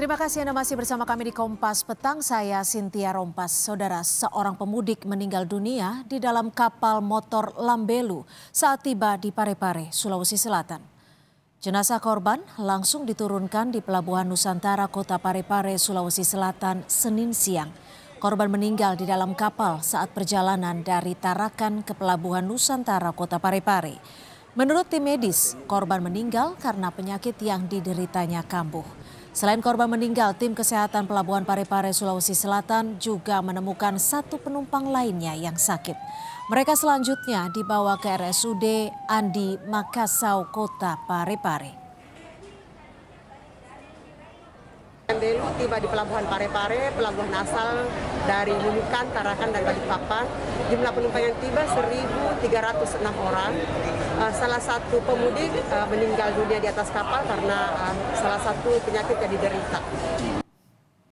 Terima kasih Anda masih bersama kami di Kompas Petang. Saya Cynthia Rompas. Saudara, seorang pemudik meninggal dunia di dalam kapal motor Lambelu saat tiba di Parepare, Sulawesi Selatan. Jenazah korban langsung diturunkan di Pelabuhan Nusantara Kota Parepare, Sulawesi Selatan, Senin siang. Korban meninggal di dalam kapal saat perjalanan dari Tarakan ke Pelabuhan Nusantara Kota Parepare. Menurut tim medis, korban meninggal karena penyakit yang dideritanya kambuh. Selain korban meninggal, tim kesehatan Pelabuhan Parepare, Sulawesi Selatan juga menemukan satu penumpang lainnya yang sakit. Mereka selanjutnya dibawa ke RSUD Andi Makassau, Kota Parepare. Lambelu tiba di Pelabuhan Parepare, pelabuhan asal dari Nunukan, Tarakan, dan Balikpapan. Jumlah penumpang yang tiba 1.306 orang. Salah satu pemudik meninggal dunia di atas kapal karena salah satu penyakit yang diderita.